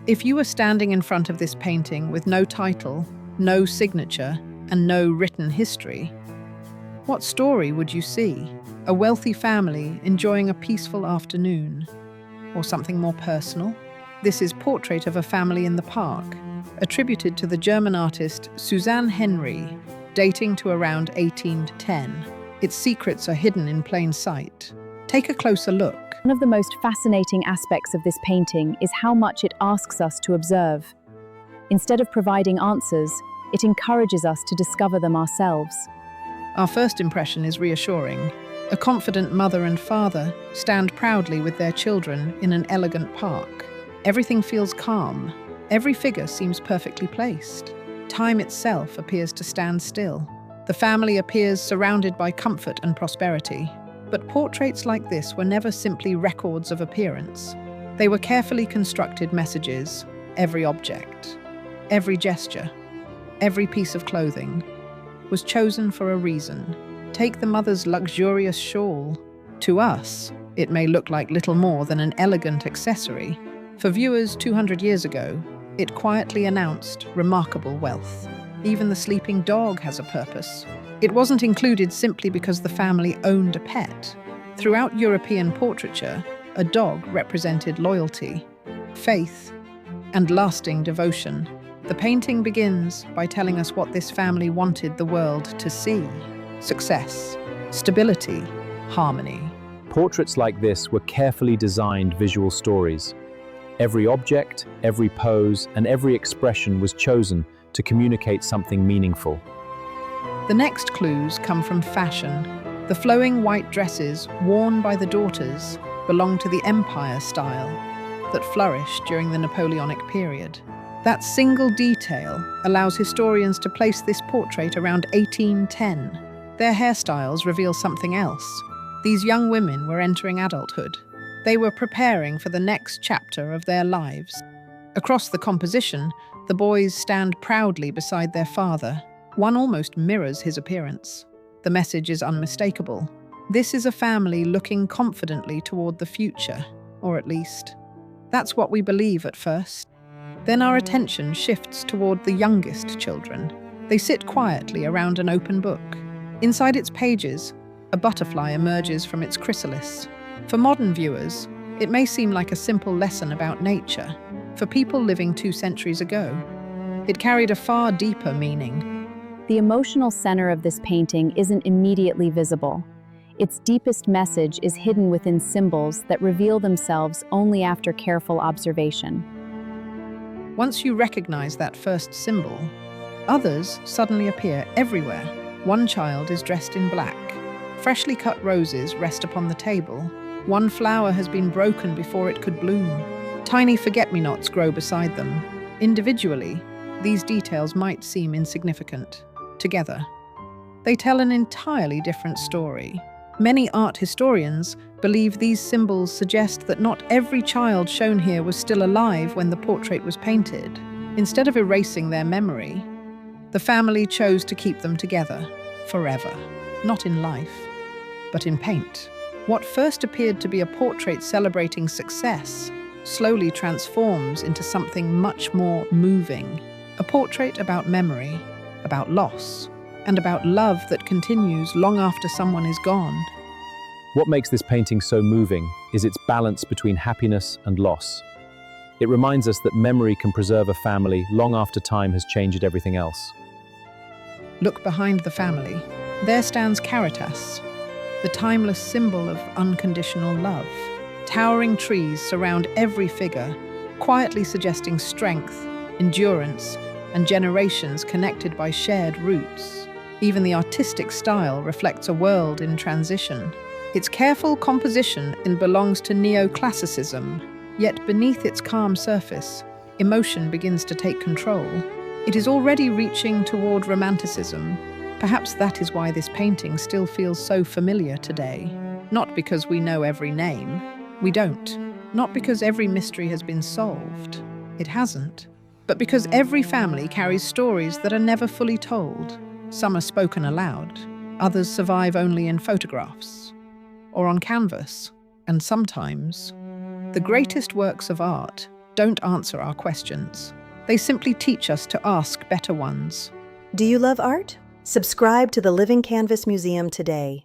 If you were standing in front of this painting with no title, no signature, and no written history, what story would you see? A wealthy family enjoying a peaceful afternoon? Or something more personal? This is Portrait of a Family in the Park, attributed to the German artist Susanne Henry, dating to around 1810. Its secrets are hidden in plain sight. Take a closer look. One of the most fascinating aspects of this painting is how much it asks us to observe. Instead of providing answers, it encourages us to discover them ourselves. Our first impression is reassuring. A confident mother and father stand proudly with their children in an elegant park. Everything feels calm. Every figure seems perfectly placed. Time itself appears to stand still. The family appears surrounded by comfort and prosperity. But portraits like this were never simply records of appearance. They were carefully constructed messages. Every object, every gesture, every piece of clothing was chosen for a reason. Take the mother's luxurious shawl. To us, it may look like little more than an elegant accessory. For viewers 200 years ago, it quietly announced remarkable wealth. Even the sleeping dog has a purpose. It wasn't included simply because the family owned a pet. Throughout European portraiture, a dog represented loyalty, faith, and lasting devotion. The painting begins by telling us what this family wanted the world to see: success, stability, harmony. Portraits like this were carefully designed visual stories. Every object, every pose, and every expression was chosen to communicate something meaningful. The next clues come from fashion. The flowing white dresses worn by the daughters belong to the Empire style that flourished during the Napoleonic period. That single detail allows historians to place this portrait around 1810. Their hairstyles reveal something else. These young women were entering adulthood. They were preparing for the next chapter of their lives. Across the composition, the boys stand proudly beside their father. One almost mirrors his appearance. The message is unmistakable. This is a family looking confidently toward the future, or at least, that's what we believe at first. Then our attention shifts toward the youngest children. They sit quietly around an open book. Inside its pages, a butterfly emerges from its chrysalis. For modern viewers, it may seem like a simple lesson about nature. For people living 2 centuries ago, it carried a far deeper meaning. The emotional center of this painting isn't immediately visible. Its deepest message is hidden within symbols that reveal themselves only after careful observation. Once you recognize that first symbol, others suddenly appear everywhere. One child is dressed in black. Freshly cut roses rest upon the table. One flower has been broken before it could bloom. Tiny forget-me-nots grow beside them. Individually, these details might seem insignificant. Together, they tell an entirely different story. Many art historians believe these symbols suggest that not every child shown here was still alive when the portrait was painted. Instead of erasing their memory, the family chose to keep them together forever, not in life, but in paint. What first appeared to be a portrait celebrating success slowly transforms into something much more moving. A portrait about memory, about loss, and about love that continues long after someone is gone. What makes this painting so moving is its balance between happiness and loss. It reminds us that memory can preserve a family long after time has changed everything else. Look behind the family. There stands Caritas, the timeless symbol of unconditional love. Towering trees surround every figure, quietly suggesting strength, endurance, and generations connected by shared roots. Even the artistic style reflects a world in transition. Its careful composition belongs to Neoclassicism, yet beneath its calm surface, emotion begins to take control. It is already reaching toward Romanticism. Perhaps that is why this painting still feels so familiar today. Not because we know every name. We don't. Not because every mystery has been solved. It hasn't. But because every family carries stories that are never fully told. Some are spoken aloud, others survive only in photographs or on canvas. And sometimes, the greatest works of art don't answer our questions. They simply teach us to ask better ones. Do you love art? Subscribe to the Living Canvas Museum today.